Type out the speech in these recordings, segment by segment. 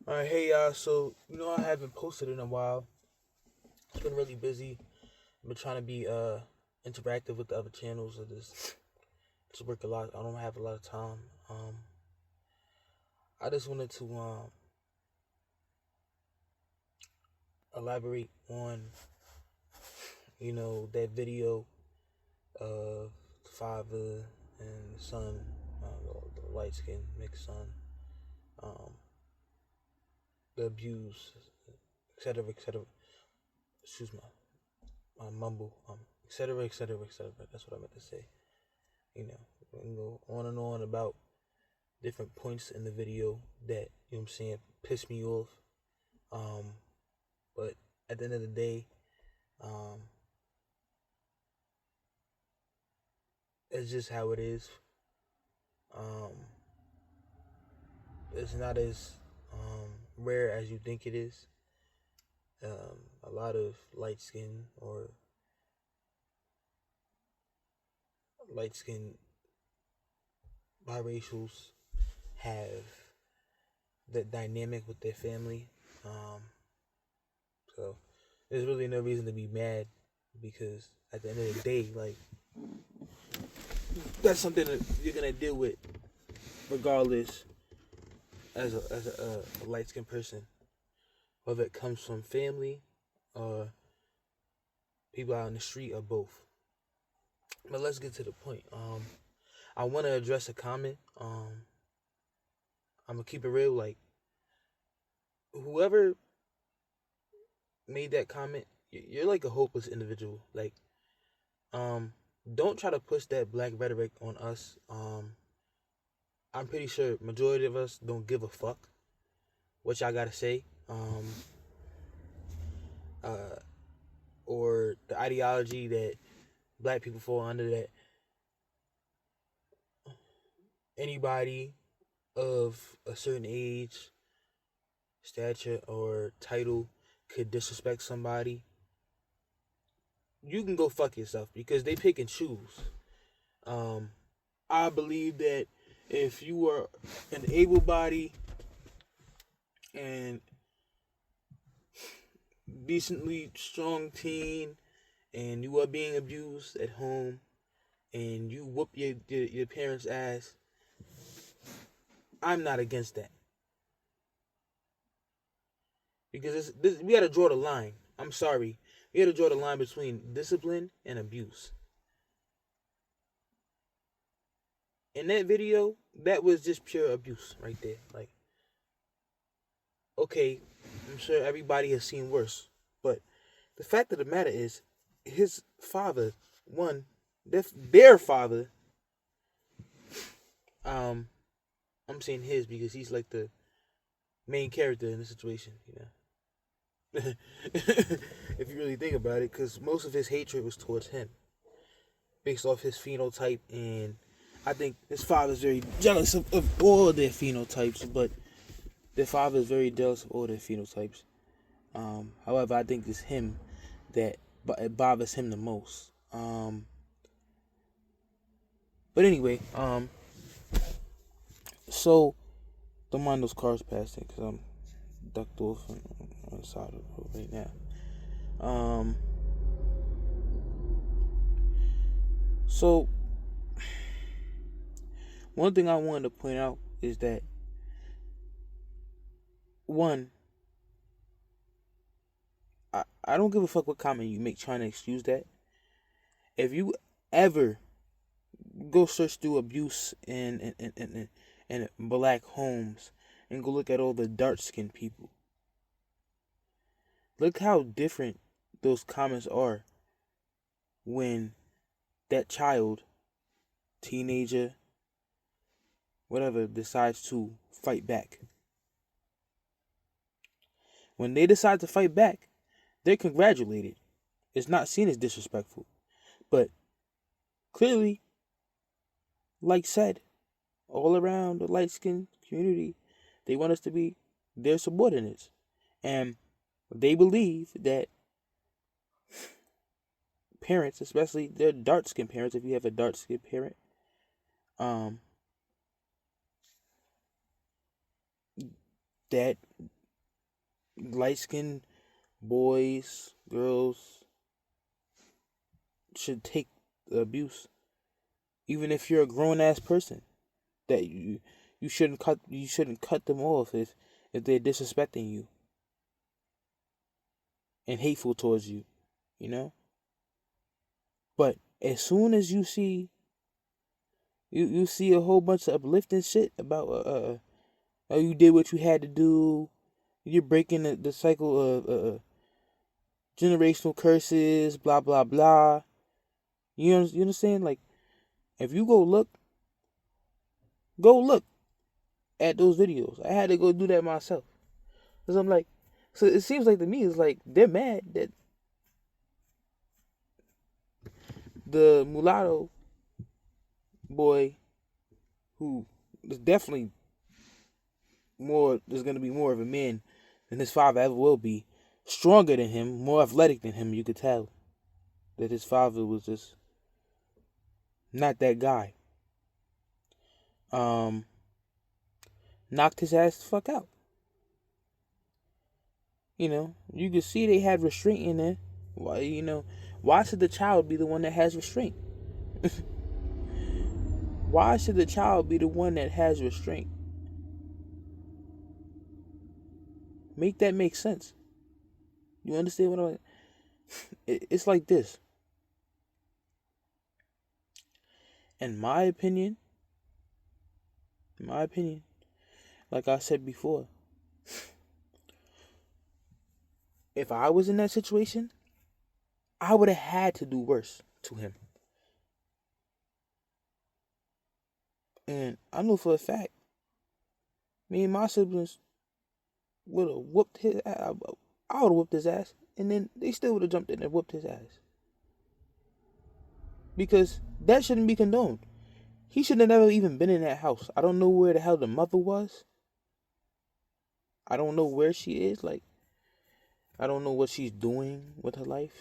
Alright, hey y'all. So I haven't posted in a while. It's been really busy. I've been trying to be interactive with the other channels. I just work a lot. I don't have a lot of time. I just wanted to elaborate on that video of the father and the son, the light skinned mixed son, um, the abuse, etc., etc. Excuse my mumble, etc., etc., etc. That's what I meant to say. We can go on and on about different points in the video that, I'm saying, piss me off. Um, but at the end of the day, um, it's just how it is. Um, it's not as rare as you think it is. A lot of light skin or light skin biracials have that dynamic with their family. So there's really no reason to be mad because at the end of the day, like, that's something that you're gonna deal with regardless as a light skinned person, whether it comes from family or people out in the street or both. But let's get to the point. I want to address a comment. I'm gonna keep it real. Like, whoever made that comment, you're like a hopeless individual. Like, don't try to push that black rhetoric on us. I'm pretty sure majority of us don't give a fuck what y'all gotta say. Uh, or the ideology that black people fall under, that anybody of a certain age, stature, or title could disrespect somebody. You can go fuck yourself because they pick and choose. Um, I believe that if you are an able body and decently strong teen and you are being abused at home and you whoop your parents' ass, I'm not against that. Because we got to draw the line. I'm sorry. We got to draw the line between discipline and abuse. In that video, that was just pure abuse right there. Like, okay, I'm sure everybody has seen worse. But the fact of the matter is, his father, their father, I'm saying his because he's like the main character in the situation. If you really think about it, because most of his hatred was towards him, based off his phenotype, and I think his father's very jealous of all their phenotypes, but their father is very jealous of all their phenotypes. However, I think it's him that it bothers him the most. But anyway, so don't mind those cars passing because I'm ducked off on the side of the road right now. So one thing I wanted to point out is that, one, I don't give a fuck what comment you make trying to excuse that. If you ever go search through abuse in black homes and go look at all the dark skinned people, look how different those comments are when that child, teenager, whatever, decides to fight back. When they decide to fight back, they're congratulated. It's not seen as disrespectful. But clearly, like said, all around the light skinned community, they want us to be their subordinates. And they believe that parents, especially their dark skinned parents, if you have a dark skinned parent, that light-skinned boys, girls should take the abuse, even if you're a grown-ass person. That you shouldn't cut them off if they're disrespecting you and hateful towards you, you know. But as soon as you see a whole bunch of uplifting shit about oh, you did what you had to do, you're breaking the cycle of generational curses, blah blah blah. You understand? Like, if you go look at those videos. I had to go do that myself, cause I'm like, so it seems like to me it's like they're mad that the mulatto boy, who is definitely there's gonna be more of a man than his father ever will be, stronger than him, more athletic than him. You could tell that his father was just not that guy. Um, Knocked his ass the fuck out. You could see they had restraint in there. Why should the child be the one that has restraint? Why should the child be the one that has restraint? Make that make sense. You understand what I'm? It's like this. In my opinion, like I said before, if I was in that situation, I would have had to do worse to him. And I know for a fact, me and my siblings would have whooped his ass. I would have whooped his ass, and then they still would have jumped in and whooped his ass. Because that shouldn't be condoned. He should have never even been in that house. I don't know where the hell the mother was. I don't know where she is. Like, I don't know what she's doing with her life,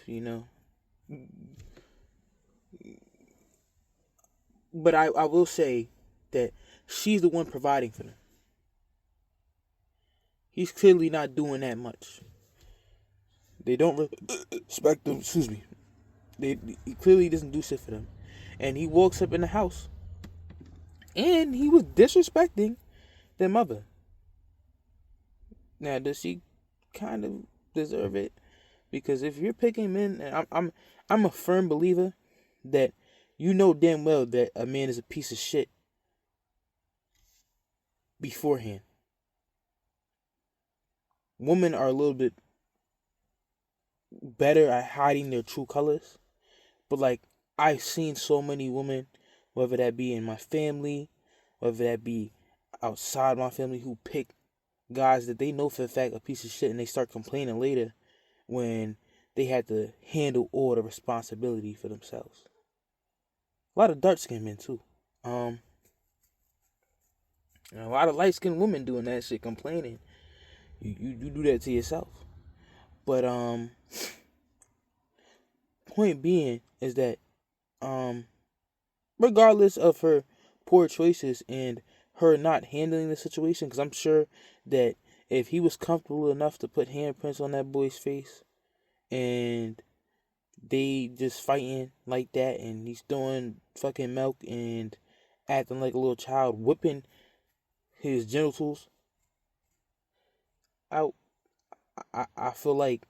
But I will say that she's the one providing for them. He's clearly not doing that much. They don't respect him. Excuse me. He clearly doesn't do shit for them. And he walks up in the house, and he was disrespecting their mother. Now, does she kind of deserve it? Because if you're picking men, and I'm a firm believer that you know damn well that a man is a piece of shit beforehand. Women are a little bit better at hiding their true colors, but like, I've seen so many women, whether that be in my family, whether that be outside my family, who pick guys that they know for a fact a piece of shit, and they start complaining later when they had to handle all the responsibility for themselves. A lot of dark skinned men too. A lot of light skinned women doing that shit, complaining. You do that to yourself. But point being is that regardless of her poor choices and her not handling the situation, because I'm sure that if he was comfortable enough to put handprints on that boy's face and they just fighting like that, and he's throwing fucking milk and acting like a little child, whipping his genitals out, I feel like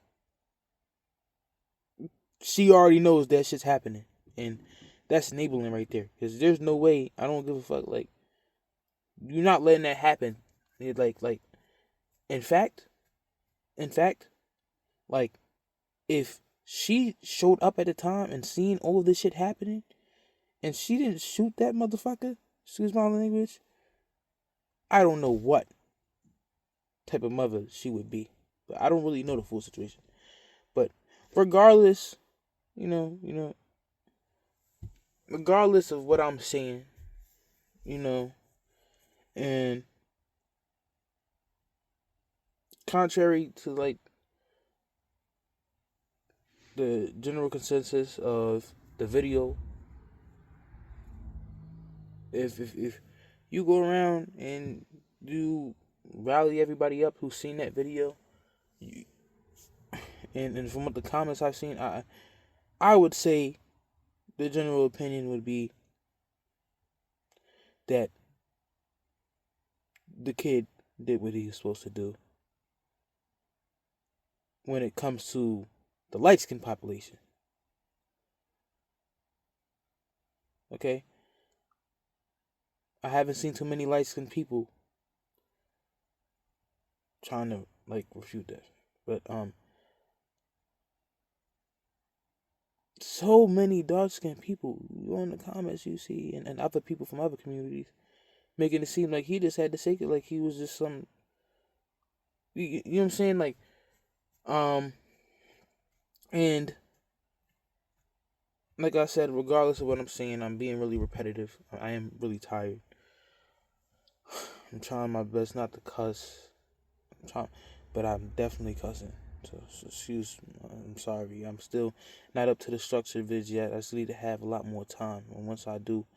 she already knows that shit's happening, and that's enabling right there. Because there's no way, I don't give a fuck. Like, you're not letting that happen. Like, in fact, like, if she showed up at the time and seen all of this shit happening, and she didn't shoot that motherfucker, excuse my language, I don't know what type of mother she would be. But I don't really know the full situation. But regardless, regardless of what I'm saying, and contrary to like the general consensus of the video, if you go around and you rally everybody up who's seen that video, and from what the comments I've seen, I would say the general opinion would be that the kid did what he was supposed to do when it comes to the light skinned population. Okay? I haven't seen too many light skinned people trying to like refute that. But so many dark skinned people in the comments you see and other people from other communities making it seem like he just had to say it like he was just some you know what I'm saying? Like and like I said, regardless of what I'm saying, I'm being really repetitive. I am really tired. I'm trying my best not to cuss. But I'm definitely cussing. So excuse. I'm sorry. I'm still not up to the structured vids yet. I still need to have a lot more time. And once I do,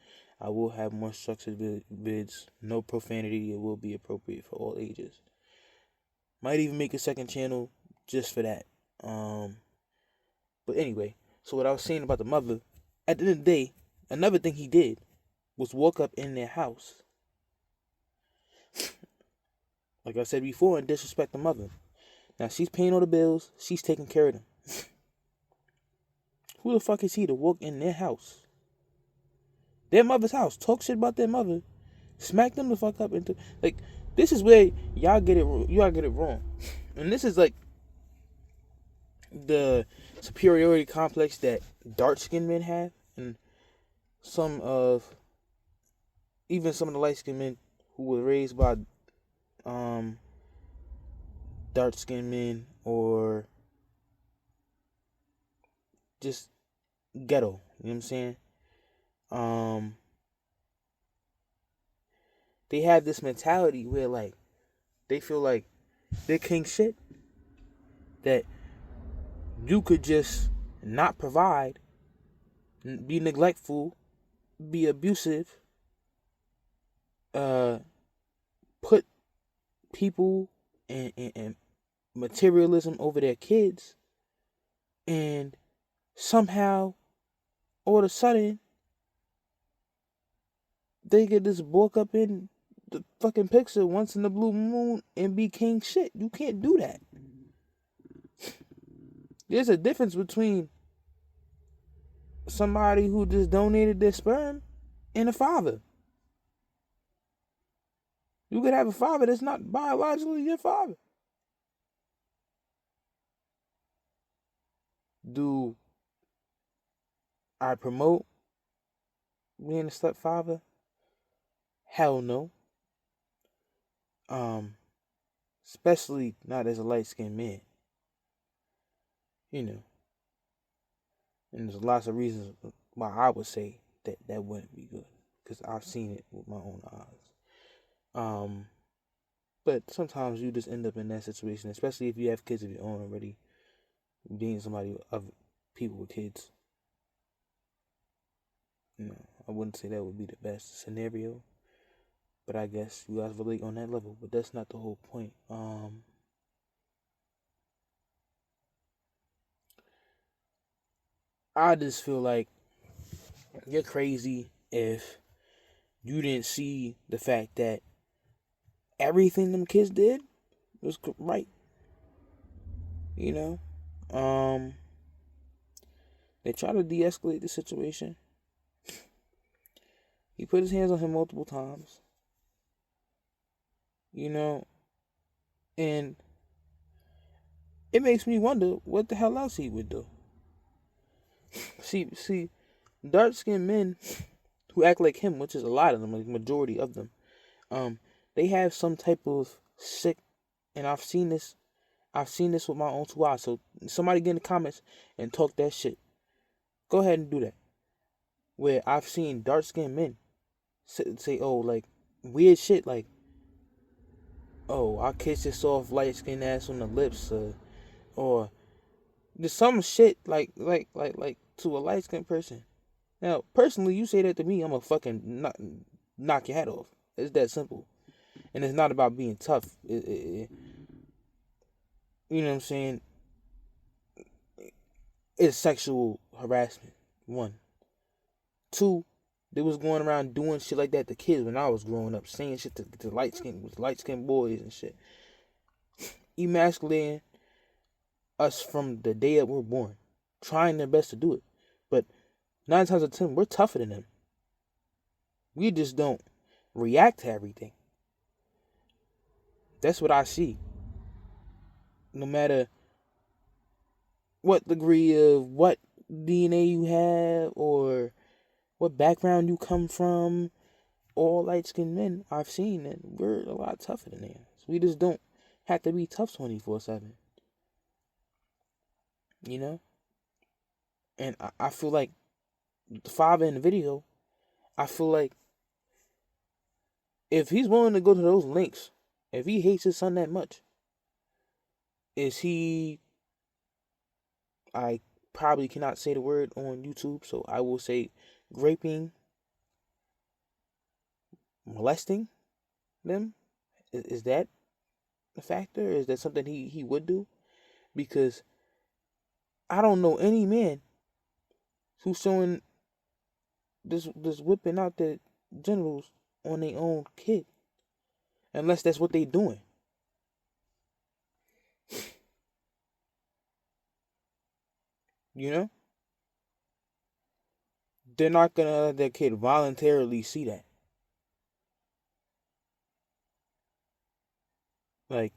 I will have more structured vids. No profanity. It will be appropriate for all ages. Might even make a second channel just for that. But anyway, so what I was saying about the mother, at the end of the day, another thing he did was walk up in their house, like I said before, and disrespect the mother. Now she's paying all the bills, she's taking care of them. Who the fuck is he to walk in their house? Their mother's house. Talk shit about their mother. Smack them the fuck up into like this is where y'all get it wrong. And this is like the superiority complex that dark skinned men have, and even some of the light skinned men who were raised by dark skinned men or just ghetto, you know what I'm saying? They have this mentality where like they feel like they're king shit, that you could just not provide, be neglectful, be abusive, put people and materialism over their kids, and somehow all of a sudden they get this walk up in the fucking picture once in the blue moon and be king shit. You can't do that. There's a difference between somebody who just donated their sperm and a father. You could have a father that's not biologically your father. Do I promote being a stepfather? Hell no. Especially not as a light-skinned man. You know. And there's lots of reasons why I would say that wouldn't be good. Because I've seen it with my own eyes. But sometimes you just end up in that situation, especially if you have kids of your own already. Being somebody of people with kids. You know, I wouldn't say that would be the best scenario. But I guess you guys relate on that level. But that's not the whole point. I just feel like you're crazy if you didn't see the fact that everything them kids did was right. You know? They try to de-escalate the situation. He put his hands on him multiple times. You know? And it makes me wonder what the hell else he would do. See, dark-skinned men who act like him, which is a lot of them, like majority of them, they have some type of sick, and I've seen this with my own 2 eyes. So somebody get in the comments and talk that shit. Go ahead and do that. Where I've seen dark-skinned men say, oh, like, weird shit, like, oh, I kissed your soft light-skinned ass on the lips, or there's some shit like to a light-skinned person. Now, personally, you say that to me, I'm gonna fucking knock your head off. It's that simple. And it's not about being tough. you know what I'm saying, is sexual harassment. One. Two, they was going around doing shit like that to kids when I was growing up, saying shit to light skinned boys and shit. Emasculating us from the day that we're born. Trying their best to do it. But 9 times out of 10, we're tougher than them. We just don't react to everything. That's what I see. No matter what degree of what DNA you have or what background you come from, all light-skinned men I've seen that we're a lot tougher than them. So we just don't have to be tough 24/7. You know? And I feel like the father in the video, I feel like if he's willing to go to those links, if he hates his son that much, is he, I probably cannot say the word on YouTube, so I will say raping, molesting them? Is that a factor? Is that something he would do? Because I don't know any man who's showing this whipping out their genitals on their own kid, unless that's what they doing. You know, they're not gonna let their kid voluntarily see that. Like,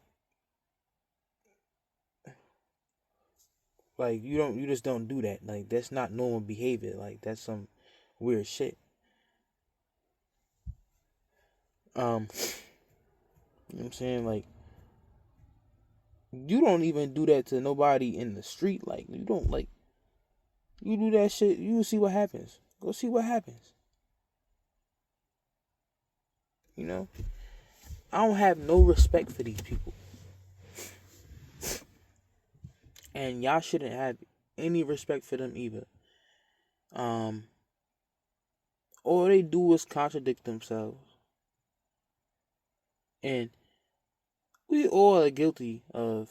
you just don't do that. Like, that's not normal behavior. Like, that's some weird shit. You know what I'm saying? Like, you don't even do that to nobody in the street. Like, you don't, like, you do that shit, you see what happens. Go see what happens. You know? I don't have no respect for these people. And y'all shouldn't have any respect for them either. All they do is contradict themselves. And we all are guilty of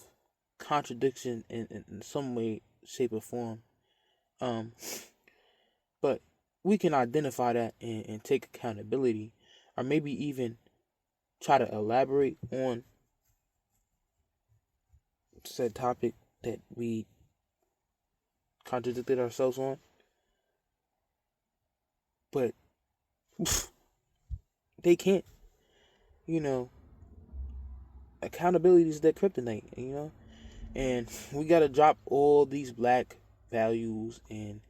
contradiction in some way, shape, or form. But we can identify that and take accountability, or maybe even try to elaborate on said topic that we contradicted ourselves on. But they can't. You know, accountability is their kryptonite, you know? And we gotta drop all these black values, and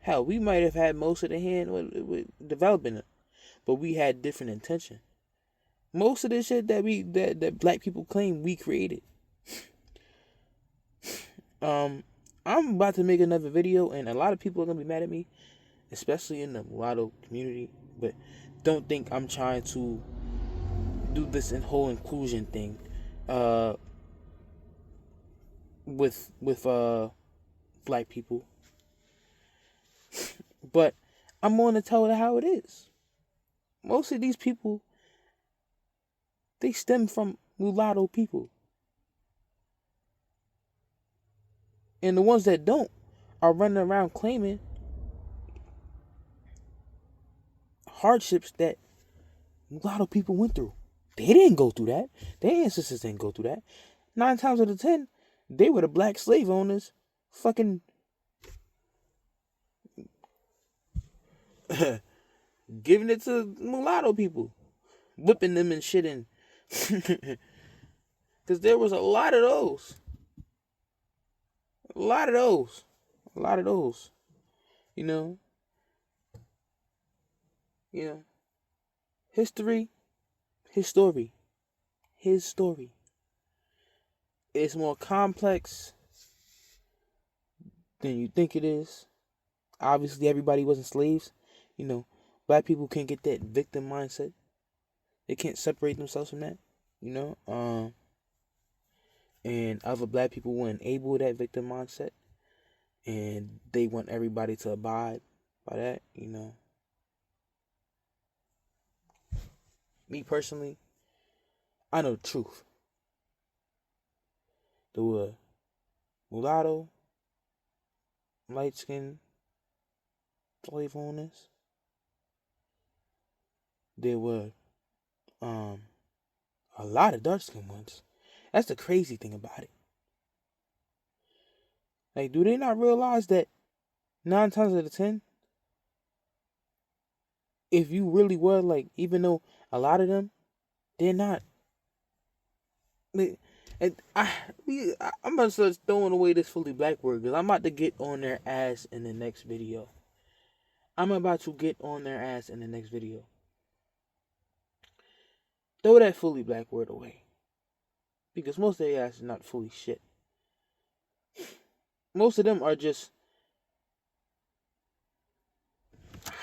hell, we might have had most of the hand with developing it, but we had different intention. Most of the shit that black people claim we created. I'm about to make another video, and a lot of people are gonna be mad at me, especially in the mulatto community. But don't think I'm trying to do this whole inclusion thing, with black people. But I'm going to tell it how it is. Most of these people, they stem from mulatto people. And the ones that don't are running around claiming hardships that mulatto people went through. They didn't go through that. Their ancestors didn't go through that. 9 times out of 10, they were the black slave owners fucking giving it to mulatto people. Whipping them and shit in. Because there was a lot of those. A lot of those. A lot of those. You know? You know? History. His story. His story. It's more complex than you think it is. Obviously, everybody wasn't slaves. You know, black people can't get that victim mindset. They can't separate themselves from that. You know, and other black people will enable that victim mindset, and they want everybody to abide by that. You know, me personally, I know the truth. There were mulatto, light skinned slave owners. There were a lot of dark skinned ones. That's the crazy thing about it. Like, do they not realize that 9 times out of 10, if you really were, like, even though a lot of them, they're not. I'm about to start throwing away this fully black word because I'm about to get on their ass in the next video. Throw that fully black word away. Because most of their ass is not fully shit. Most of them are just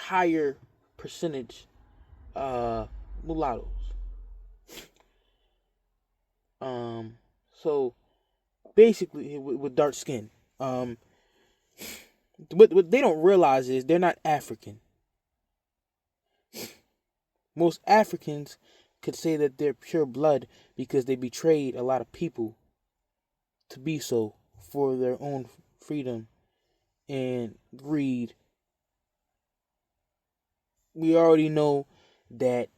higher percentage mulattoes. So basically with dark skin. What they don't realize is they're not African. Most Africans could say that they're pure blood because they betrayed a lot of people to be so for their own freedom and greed. We already know that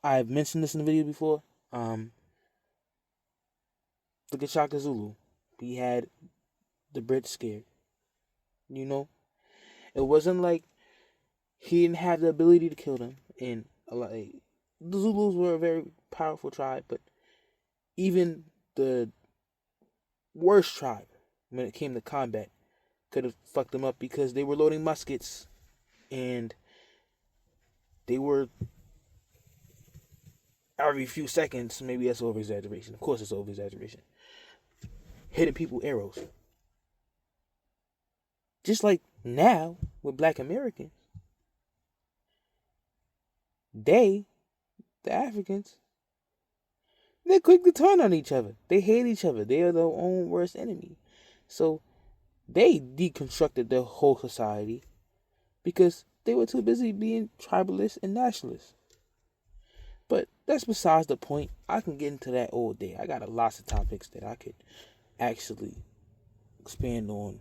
I've mentioned this in the video before. Look at Shaka Zulu. He had the Brits scared. You know? It wasn't like he didn't have the ability to kill them. And the Zulus were a very powerful tribe, but even the worst tribe, when it came to combat, could have fucked them up because they were loading muskets and they were every few seconds, maybe that's over exaggeration. Of course it's over exaggeration. Hitting people arrows. Just like now with Black Americans. The Africans, they're quick to turn on each other. They hate each other. They are their own worst enemy. So they deconstructed their whole society because they were too busy being tribalists and nationalists. But that's besides the point. I can get into that all day. I got lots of topics that I could actually expand on.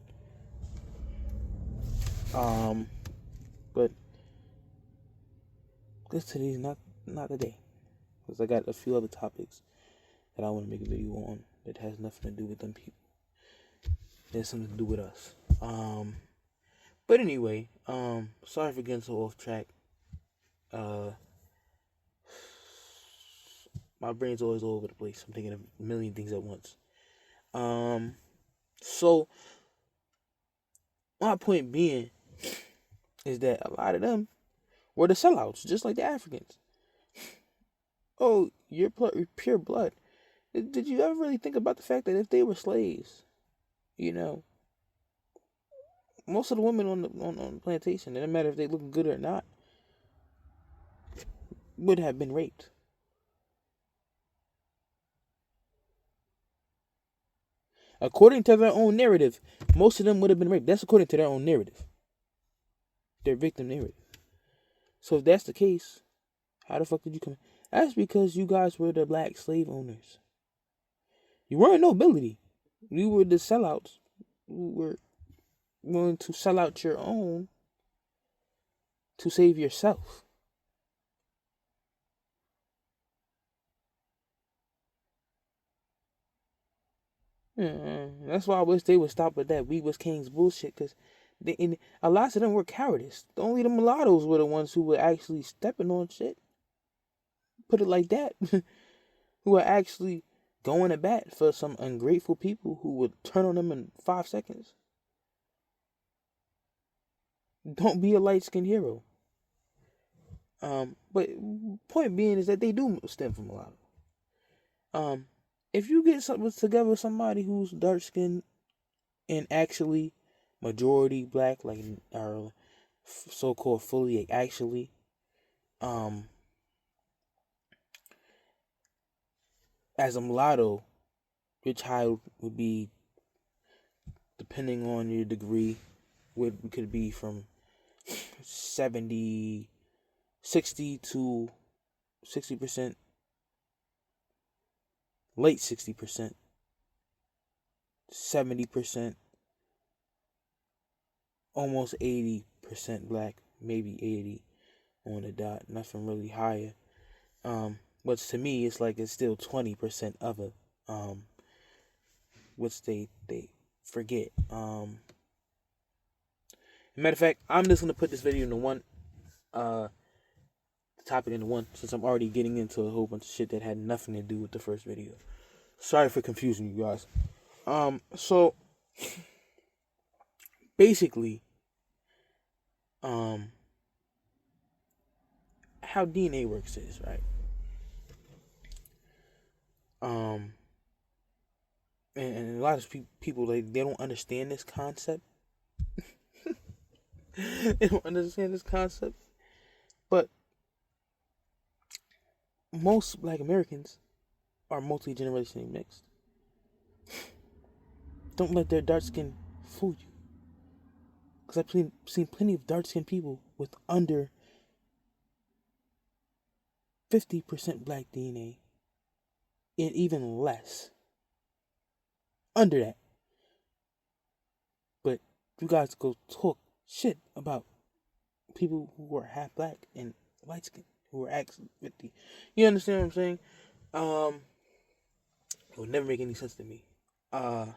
But this today's not today, because I got a few other topics that I want to make a video on that has nothing to do with them people. It has something to do with us. But anyway, sorry for getting so off track. My brain's always all over the place. I'm thinking of a million things at once. So my point being is that a lot of them were the sellouts, just like the Africans. Oh, you're pure blood. Did you ever really think about the fact that if they were slaves, you know, most of the women on the plantation, it didn't matter if they looked good or not, would have been raped. According to their own narrative, most of them would have been raped. That's according to their own narrative. Their victim narrative. So if that's the case, how the fuck did you come in? That's because you guys were the black slave owners. You weren't nobility. You were the sellouts. You were willing to sell out your own to save yourself. That's why I wish they would stop with that "we was kings" bullshit, because a lot of them were cowardice. Only the mulattoes were the ones who were actually stepping on shit. Put it like that. Who were actually going to bat for some ungrateful people who would turn on them in 5 seconds. Don't be a light-skinned hero. But point being is that they do stem from mulatto. If you get together with somebody who's dark skinned and actually majority black, like or so called fully actually, as a mulatto, your child would be, depending on your degree, could be from 60 to 60% late 60%, 70%, almost 80% black, maybe 80 on the dot, nothing really higher. Which to me, it's like it's still 20% of it, which they forget. Matter of fact, I'm just gonna put this video into one topic into one, since I'm already getting into a whole bunch of shit that had nothing to do with the first video. Sorry for confusing you guys. So basically, how DNA works is, right? And a lot of people they don't understand this concept. They don't understand this concept, but most Black Americans are multi-generationally mixed. Don't let their dark skin fool you, because I've seen plenty of dark skinned people with under 50% Black DNA, and even less under that. But you guys go talk shit about people who are half Black and light skinned who are actually 50. You understand what I'm saying? It would never make any sense to me. And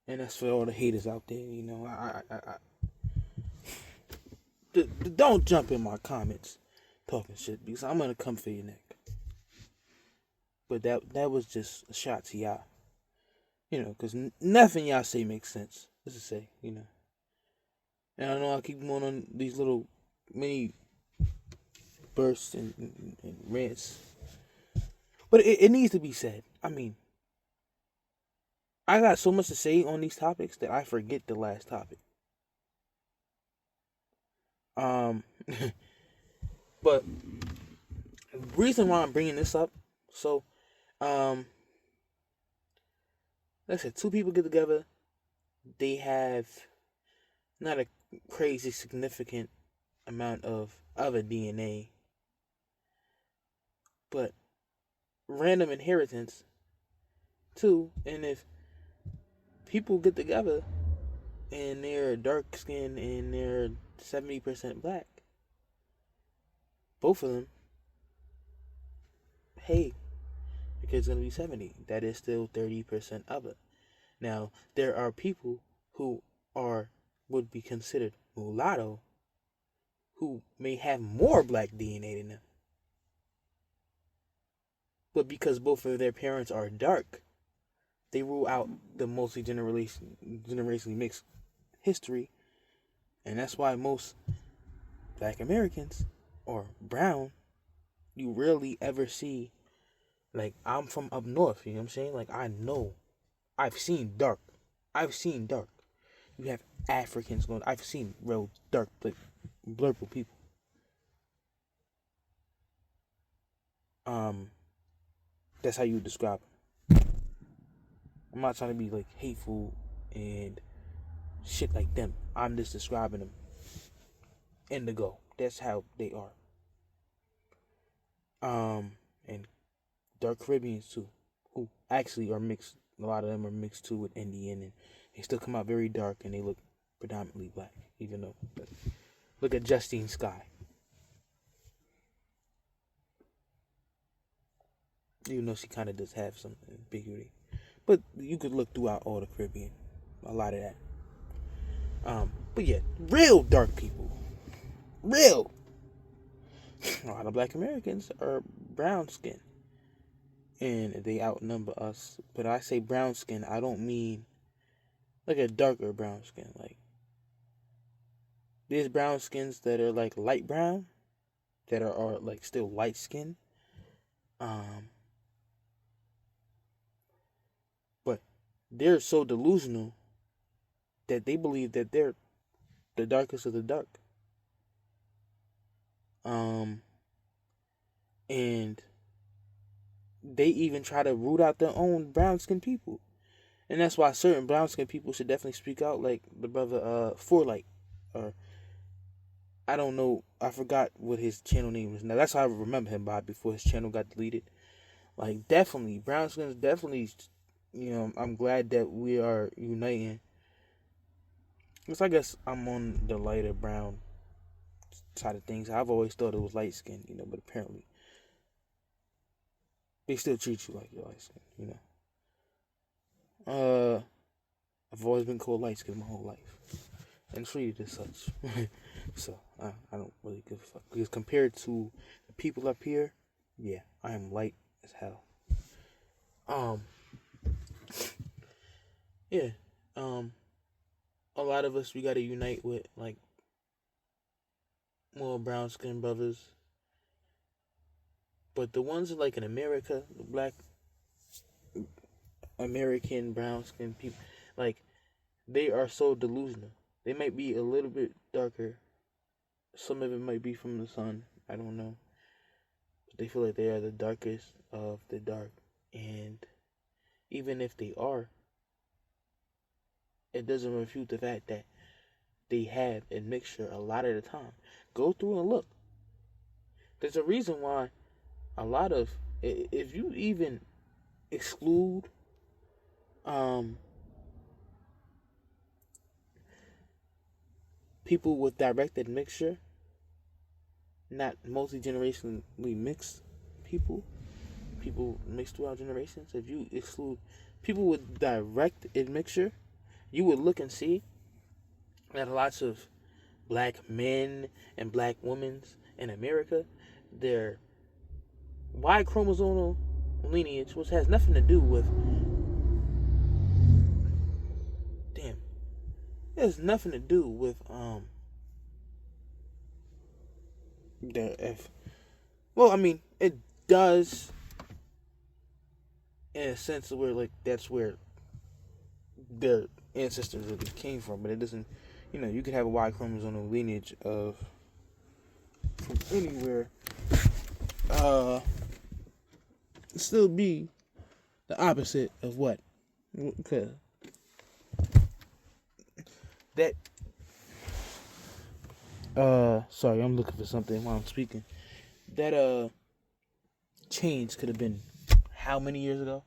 that's for all the haters out there. You know, don't jump in my comments talking shit, because I'm gonna come for your neck. But that was just a shot to y'all. You know, because nothing y'all say makes sense. Let's just say, you know. And I know I keep going on these little mini bursts and rants, but it needs to be said. I mean, I got so much to say on these topics that I forget the last topic. But the reason why I'm bringing this up, so, like I said, two people get together, they have not a crazy significant amount of other DNA, but random inheritance too. And if people get together and they're dark skinned and they're 70% Black, both of them, hey, your kid's gonna be 70. That is still 30% of it. Now, there are people who would be considered mulatto who may have more Black DNA than them. But because both of their parents are dark, they rule out the generationally mixed history. And that's why most Black Americans or brown, you rarely ever see, like, I'm from up north, you know what I'm saying? Like, I know, I've seen dark. You have Africans going, I've seen real dark, like, blurple people. That's how you would describe them. I'm not trying to be, like, hateful and shit like them. I'm just describing them indigo. That's how they are. And dark Caribbeans too, who actually are mixed. A lot of them are mixed too with Indian, and they still come out very dark, and they look predominantly Black. Even though, look at Justine Skye. Even though she kind of does have some ambiguity, but you could look throughout all the Caribbean, a lot of that. But yeah, real dark people, real. A lot of Black Americans are brown skin, and they outnumber us. But I say brown skin, I don't mean like a darker brown skin. Like, there's brown skins that are like light brown, that are like still light skin. But they're so delusional that they believe that they're the darkest of the dark. And they even try to root out their own brown skinned people. And that's why certain brown skinned people should definitely speak out, like the brother Forlight. Or I don't know, I forgot what his channel name is now. That's how I remember him by before his channel got deleted. Like, definitely, brown skins definitely, I'm glad that we are uniting. Because I guess I'm on the lighter brown side of things. I've always thought it was light skin, but apparently they still treat you like you're light skin, I've always been called light skin my whole life and treated as such. So I don't really give a fuck. Because compared to the people up here, yeah, I am light as hell. Yeah. A lot of us, we gotta unite with like more brown skinned brothers. But the ones like in America, the black American brown skinned people, like, they are so delusional. They might be a little bit darker. Some of it might be from the sun. I don't know. But they feel like they are the darkest of the dark. And even if they are, it doesn't refute the fact that they have a mixture a lot of the time. Go through and look. There's a reason why a lot of, if you even exclude people with directed mixture, not multi-generationally mixed people mixed throughout generations, if you exclude people with direct admixture, you would look and see that lots of black men and black women in America, their Y chromosomal lineage, which has nothing to do with, it has nothing to do with the F. Well, I mean, it does in a sense where, like, that's where their ancestors really came from, but it doesn't. You could have a Y chromosomal lineage of from anywhere, still be the opposite of what? Because that. Sorry, I'm looking for something while I'm speaking. That change could have been how many years ago?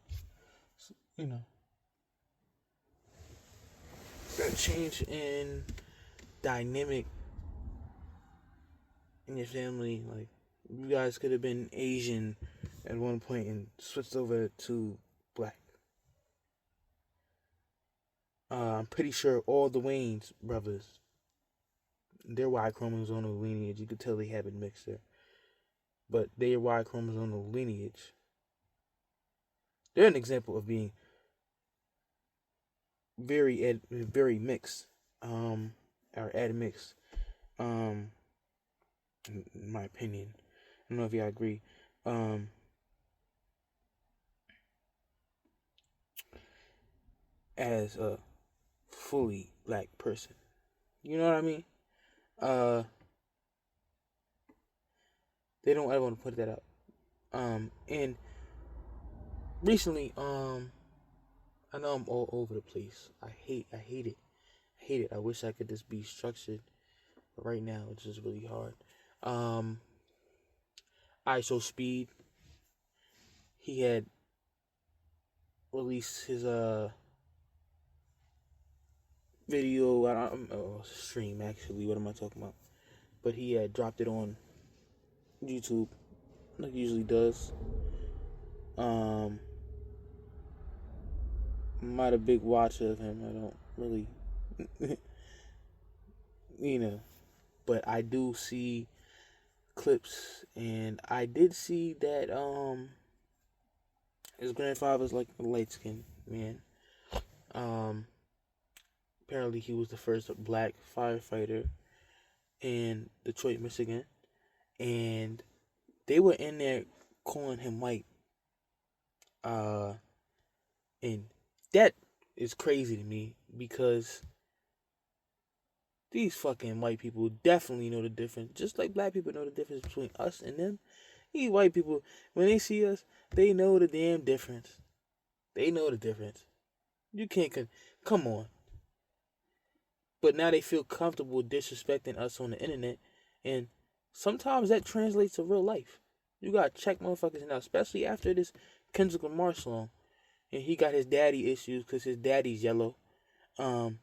That change in dynamic in your family, like, you guys could have been Asian at one point and switched over to black. I'm pretty sure all the Wayans brothers, their Y chromosomal lineage, you could tell they have it mixed there. But their Y chromosomal lineage, they're an example of being very mixed, or admixed, in my opinion. I don't know if y'all agree. As a fully black person, you know what I mean? They don't ever want to put that out. And recently, I know I'm all over the place. I hate it. I hate it. I wish I could just be structured. But right now, it's just really hard. ISO Speed, he had released his video. Stream, actually. What am I talking about? But he had dropped it on YouTube, like he usually does. I'm not a big watcher of him. I don't really, but I do see clips, and I did see that his grandfather's like a light skinned man. Apparently he was the first black firefighter in Detroit, Michigan, and they were in there calling him white. And that is crazy to me, because these fucking white people definitely know the difference. Just like black people know the difference between us and them. These white people, when they see us, they know the damn difference. They know the difference. You can't, come on. But now they feel comfortable disrespecting us on the internet. And sometimes that translates to real life. You gotta check motherfuckers now, especially after this Kendrick Lamar song, and he got his daddy issues because his daddy's yellow. Um,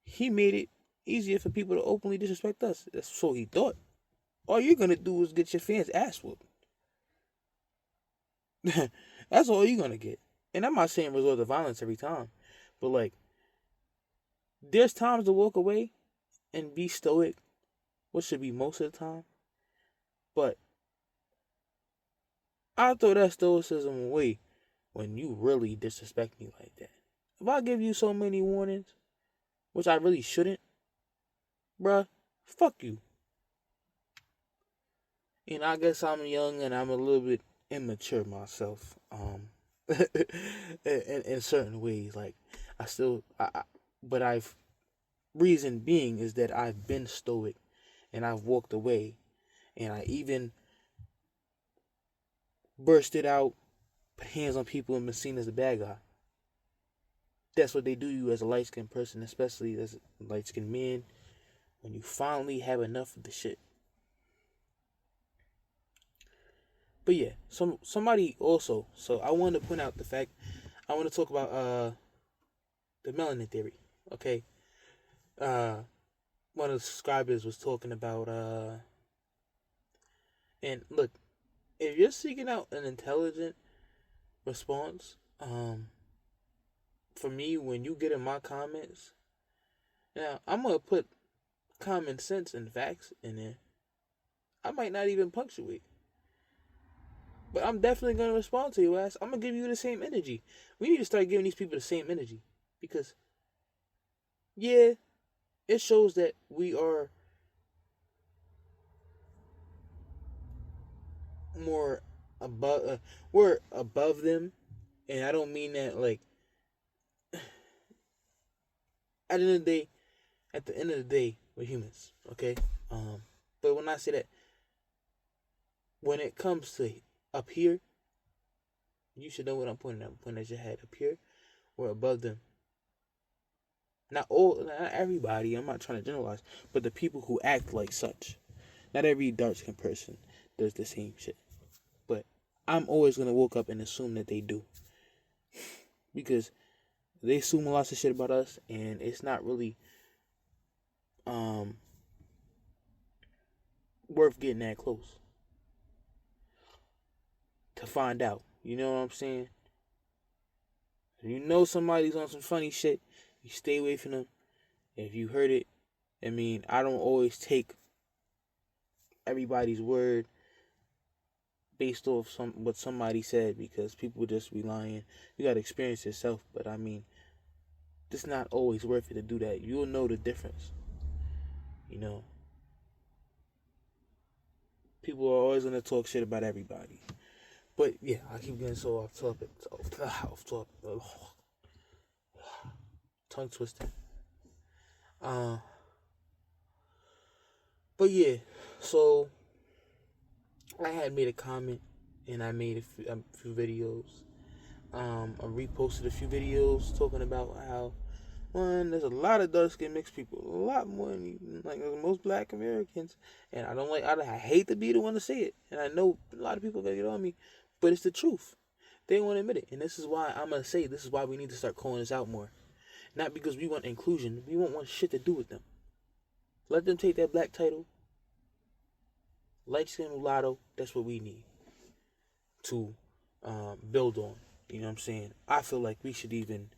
he made it easier for people to openly disrespect us. That's so he thought. All you're gonna do is get your fans' ass whooped. That's all you're gonna get. And I'm not saying resort to violence every time, but like, there's times to walk away and be stoic, which should be most of the time. But I throw that stoicism away when you really disrespect me like that. If I give you so many warnings, which I really shouldn't, bruh, fuck you. And I guess I'm young and I'm a little bit immature myself. In certain ways, like but I've reason being is that I've been stoic, and I've walked away, and I even bursted out, put hands on people, and been seen as a bad guy. That's what they do you as a light skinned person, especially as a light skinned man, when you finally have enough of the shit. But yeah, somebody also. So I wanted to point out the fact. I want to talk about the melanin theory. Okay, one of the subscribers was talking about and look, if you're seeking out an intelligent response, for me, when you get in my comments, now I'm gonna put common sense and facts in there. I might not even punctuate. But I'm definitely gonna respond to your ass. I'm gonna give you the same energy. We need to start giving these people the same energy. Because yeah, it shows that we are more above we're above them. And I don't mean that like at the end of the day, we're humans, okay? But when I say that, when it comes to up here, you should know what I'm pointing at. I'm pointing at your head. Up here, we're above them. Not everybody. I'm not trying to generalize, but the people who act like such. Not every dark skinned person does the same shit. But I'm always gonna walk up and assume that they do, because they assume lots of shit about us, and it's not really worth getting that close to find out. You know what I'm saying? If you know somebody's on some funny shit, you stay away from them. If you heard it, I mean, I don't always take everybody's word based off what somebody said, because people just be lying. You gotta experience yourself. But I mean, it's not always worth it to do that. You'll know the difference. You know, people are always gonna talk shit about everybody. But yeah, I keep getting so off topic. Off topic. Tongue twister. But yeah, so I had made a comment, and I made a few videos. I reposted a few videos talking about how, one, there's a lot of dark skinned mixed people, a lot more than like most Black Americans, and I hate to be the one to say it, and I know a lot of people are gonna get on me, but it's the truth. They don't want to admit it, and this is why I'm gonna say this is why we need to start calling this out more. Not because we want inclusion, we won't want shit to do with them. Let them take that black title. Light skin mulatto, that's what we need to build on. You know what I'm saying? I feel like we should even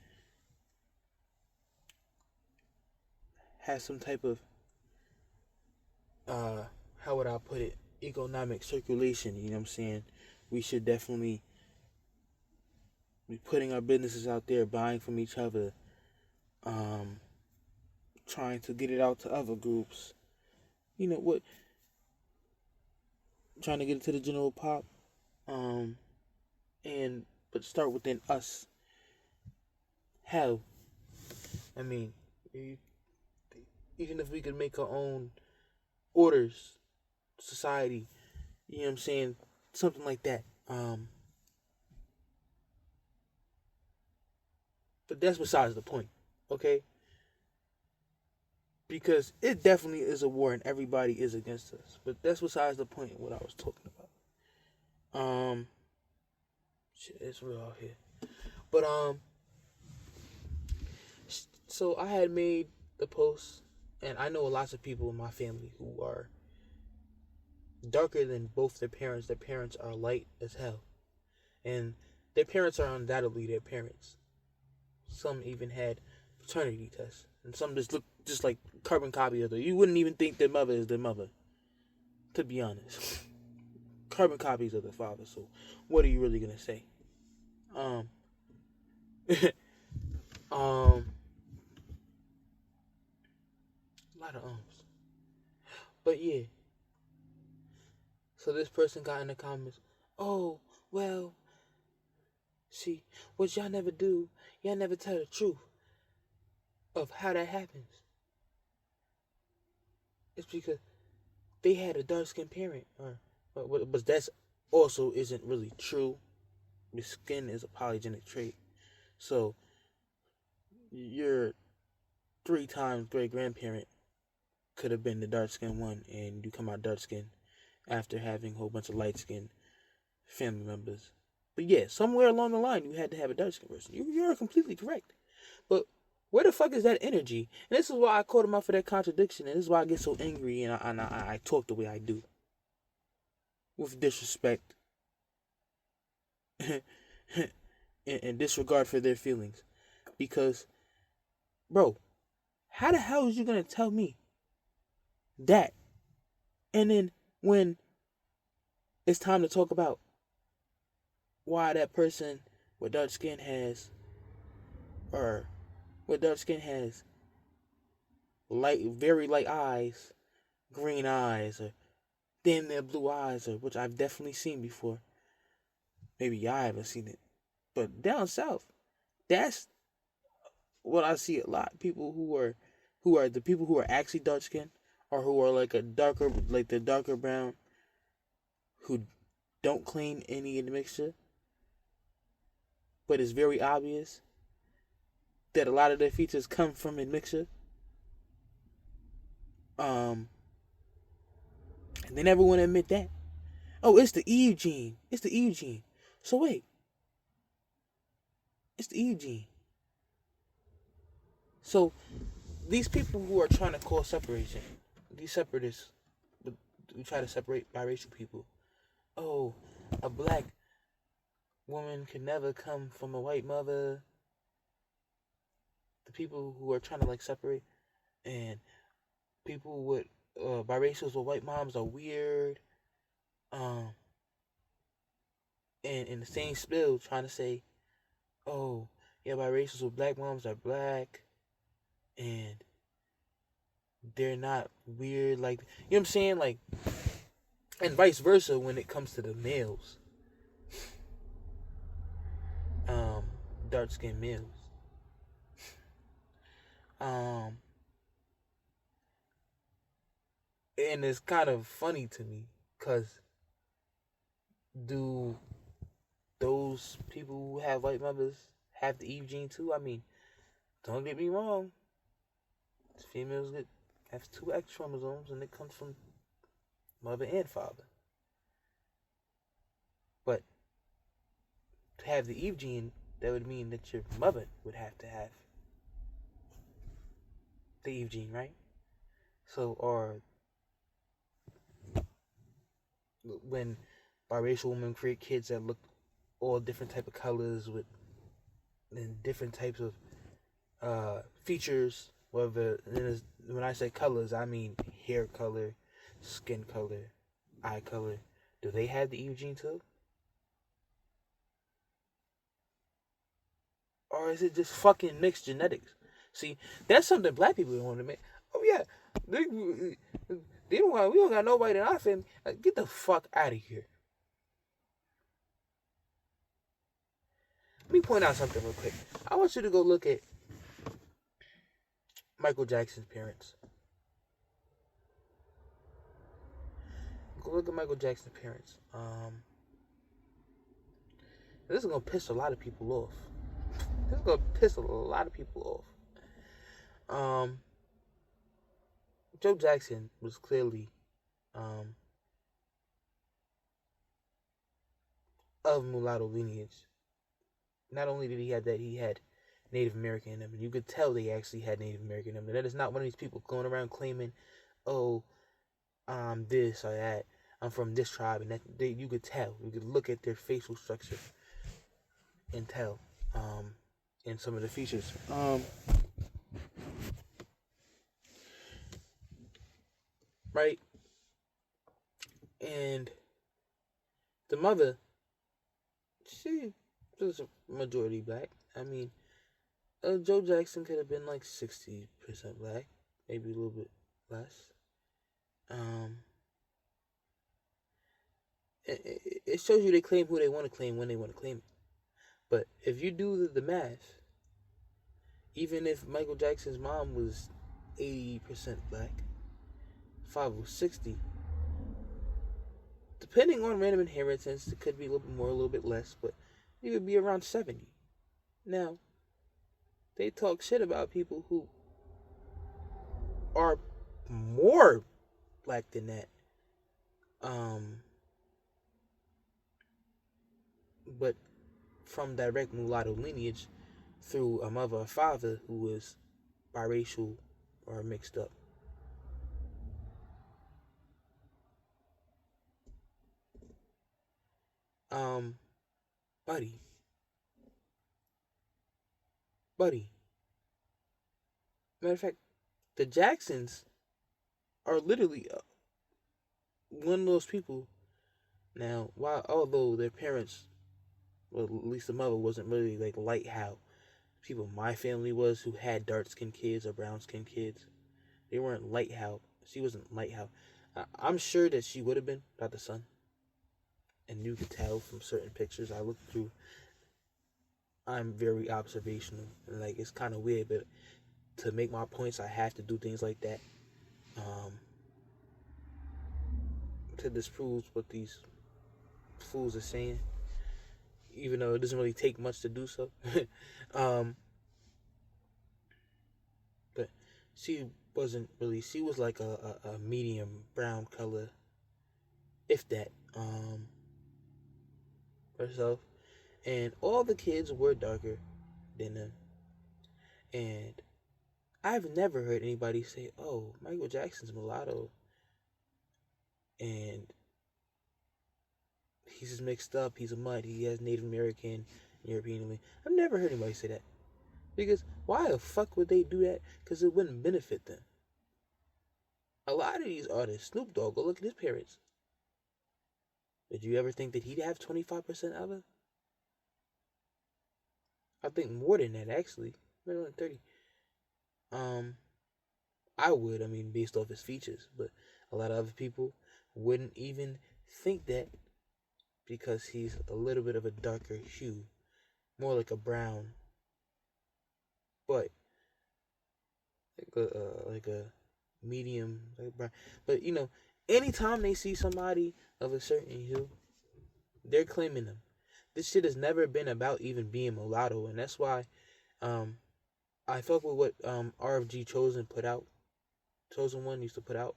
have some type of how would I put it, economic circulation. You know what I'm saying? We should definitely be putting our businesses out there, buying from each other, trying to get it out to other groups. You know what? Trying to get it to the general pop, but start within us. Hell, I mean, even if we could make our own orders, society, you know what I'm saying, something like that. But that's besides the point, okay? Because it definitely is a war and everybody is against us. But that's besides the point of what I was talking about. Shit, it's real out here. But so I had made the post, and I know lots of people in my family who are darker than both their parents. Their parents are light as hell, and their parents are undoubtedly their parents. Some even had paternity tests, and some just look just like carbon copy of You wouldn't even think their mother is their mother, to be honest. Carbon copies of the father. So, what are you really gonna say? Um, um, a lot of ums. But yeah. So this person got in the comments. Oh well, see what y'all never do. Y'all never tell the truth of how that happens. It's because they had a dark skinned parent, but that's also isn't really true. Your skin is a polygenic trait, so your 3 times great grandparent could have been the dark skinned one, and you come out dark skinned after having a whole bunch of light skinned family members. But yeah, somewhere along the line, you had to have a dark skinned person. You're completely correct. But where the fuck is that energy? And this is why I called him out for that contradiction, and this is why I get so angry and I talk the way I do. With disrespect and disregard for their feelings. Because, bro, how the hell is you going to tell me that? And then when it's time to talk about why that person with dark skin has, or with dark skin has very light eyes, green eyes, or damn near blue eyes, or which I've definitely seen before. Maybe y'all haven't seen it, but down south, that's what I see a lot. People who are the people who are actually dark skinned, or who are like the darker brown, who don't claim any admixture, but it's very obvious that a lot of their features come from admixture. They never want to admit that. Oh, it's the Eve gene. It's the Eve gene. So wait, it's the Eve gene. So these people who are trying to cause separation, these separatists, who try to separate biracial people. Oh, a black woman can never come from a white mother. The people who are trying to like separate, and people with biracials with white moms are weird. And in the same spill, trying to say, oh, yeah, biracials with black moms are black, and they're not weird, like, you know what I'm saying, like, and vice versa when it comes to the males, dark skinned males, and it's kind of funny to me, cause do those people who have white mothers have the Eve gene too? I mean, don't get me wrong, females have 2 X chromosomes, and it comes from mother and father. But to have the Eve gene, that would mean that your mother would have to have the Eve gene, right? So, or when biracial women create kids that look all different type of colors with and different types of features, whether when I say colors, I mean hair color, skin color, eye color. Do they have the Eve gene too? Or is it just fucking mixed genetics? See, that's something black people don't want to admit. Oh yeah, they don't want. We don't got nobody in our family. Get the fuck out of here. Let me point out something real quick. I want you to go look at Michael Jackson's parents. Go look at Michael Jackson's parents. This is gonna piss a lot of people off. This is gonna piss a lot of people off. Joe Jackson was clearly of mulatto lineage. Not only did he have that, he had Native American in him, and you could tell they actually had Native American in them. That is not one of these people going around claiming, "Oh, I'm this or that. I'm from this tribe," and that you could tell. You could look at their facial structure and tell, in some of the features. Right, and the mother, she was a majority black. I mean, Joe Jackson could have been like 60% black, maybe a little bit less. Um, it shows you they claim who they want to claim when they want to claim it. But if you do the math, even if Michael Jackson's mom was 80% black, father was 60, depending on random inheritance, it could be a little bit more, a little bit less, but you could be around 70. Now, they talk shit about people who are more black than that. But from direct mulatto lineage through a mother or father who was biracial or mixed up. Um, buddy, buddy. Matter of fact, the Jacksons are literally one of those people. Now, although their parents, well, at least the mother wasn't really like light how people my family was who had dark skinned kids or brown skinned kids. They weren't light how. She wasn't light how. I'm sure that she would have been without the son. And you could tell from certain pictures I looked through. I'm very observational. And like, it's kind of weird, but to make my points, I have to do things like that. To disprove what these fools are saying. Even though it doesn't really take much to do so. But she wasn't really, she was like a medium brown color, if that, herself. And all the kids were darker than them. And I've never heard anybody say, "Oh, Michael Jackson's mulatto and he's just mixed up, he's a mutt, he has Native American, European." I've never heard anybody say that. Because why the fuck would they do that? Because it wouldn't benefit them. A lot of these artists, Snoop Dogg, go look at his parents. Did you ever think that he'd have 25% other? I think more than that, actually. Maybe like 30. I would, I mean, based off his features. But a lot of other people wouldn't even think that because he's a little bit of a darker hue. More like a brown. But like a medium, like brown. But you know, anytime they see somebody of a certain hue, they're claiming them. This shit has never been about even being mulatto, and that's why I fuck with what RFG Chosen put out. Chosen One used to put out.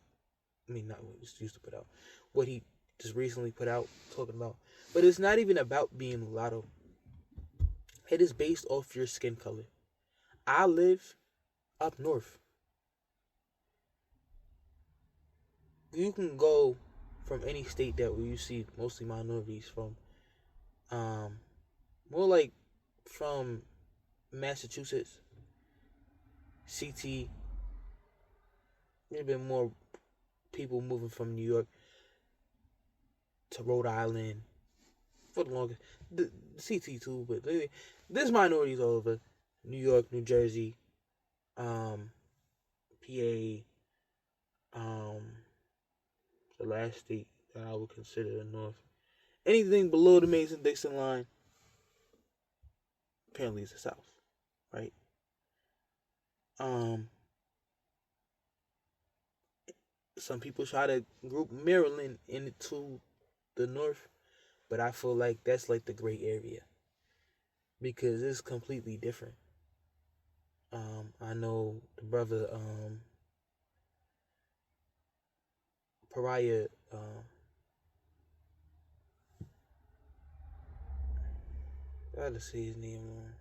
I mean, not what he used to put out. What he just recently put out, talking about. But it's not even about being mulatto. It is based off your skin color. I live up north. You can go from any state that where you see mostly minorities from. More like from Massachusetts, CT. There's been more people moving from New York to Rhode Island for the longest. The CT too, but there's minorities all over New York, New Jersey, PA, the last state that I would consider the North. Anything below the Mason-Dixon line, apparently is the South, right? Some people try to group Maryland into the North, but I feel like that's like the gray area because it's completely different. I know the brother Pariah I had to say his name wrong.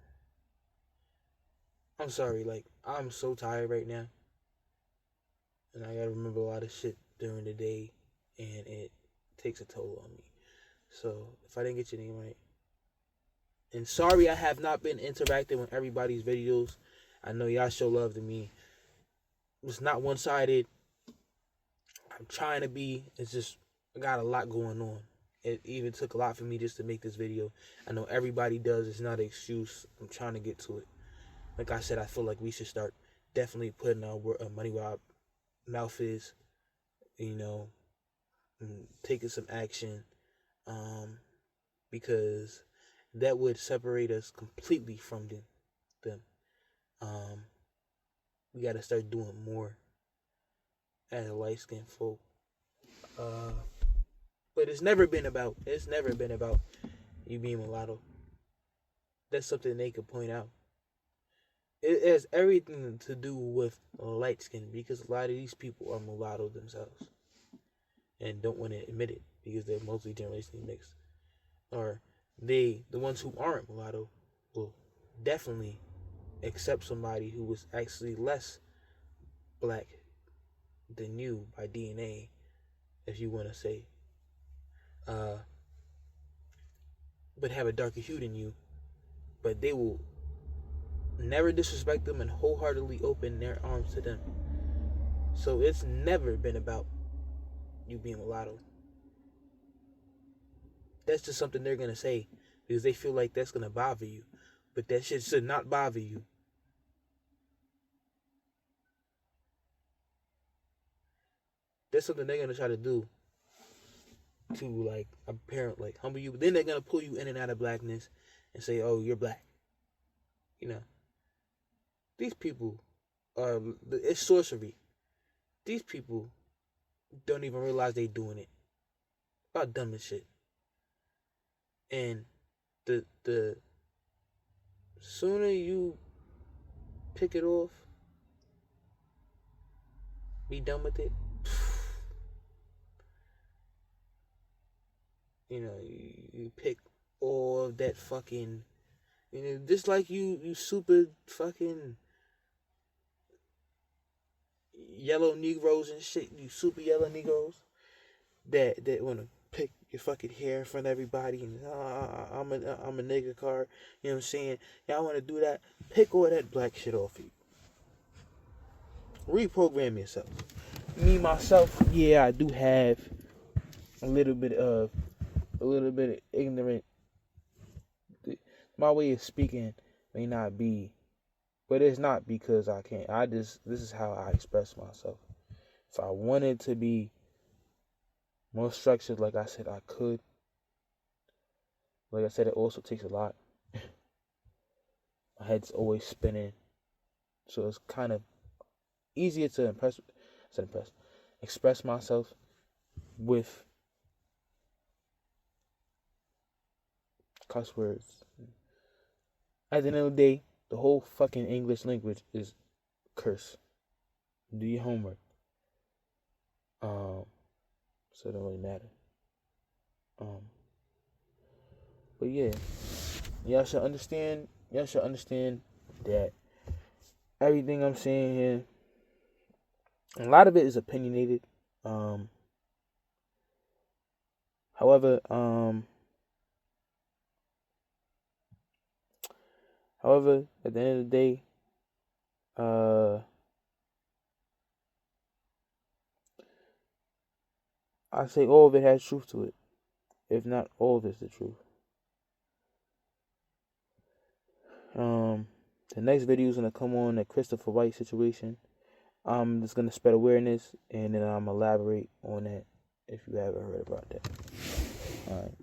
I'm sorry, like, I'm so tired right now. And I gotta remember a lot of shit during the day, and it takes a toll on me. So, if I didn't get your name right. And sorry I have not been interacting with everybody's videos. I know y'all show love to me. It's not one-sided. I'm trying to be. It's just, I got a lot going on. It even took a lot for me just to make this video. I know everybody does. It's not an excuse. I'm trying to get to it. Like I said, I feel like we should start definitely putting our money where our mouth is, you know, and taking some action, because that would separate us completely from them. We got to start doing more as light-skinned folk. But it's never been about you being mulatto. That's something they could point out. It has everything to do with light skin, because a lot of these people are mulatto themselves and don't want to admit it because they're multi-generationally mixed. Or the ones who aren't mulatto will definitely accept somebody who was actually less black than you by DNA, if you want to say, but have a darker hue than you, but they will never disrespect them and wholeheartedly open their arms to them. So it's never been about you being mulatto. That's just something they're going to say because they feel like that's going to bother you. But that shit should not bother you. That's something they're going to try to do to, like, apparent, like, humble you. But then they're going to pull you in and out of blackness and say, oh, you're black. You know. These people are, it's sorcery. These people don't even realize they doing it. About dumb as shit. And the sooner you pick it off, be done with it, you know, you pick all of that fucking, you know, just like you super fucking yellow Negroes and shit, you super yellow Negroes that want to pick your fucking hair in front of everybody and I'm a nigga card, you know what I'm saying? Y'all want to do that? Pick all that black shit off of you. Reprogram yourself. Me myself, yeah, I do have a little bit of ignorant. My way of speaking may not be, but it's not because I can't. This is how I express myself. If I wanted to be more structured, like I said, I could. Like I said, it also takes a lot. My head's always spinning, so it's kind of easier to express myself with cuss words. At the end of the day, the whole fucking English language is curse. Do your homework. So it don't really matter. But yeah, y'all should understand that everything I'm saying here, a lot of it is opinionated. However, at the end of the day, I say all of it has truth to it. If not all of it's the truth. The next video is gonna come on the Christopher White situation. I'm just gonna spread awareness and then I'm elaborate on that if you haven't heard about that. Alright.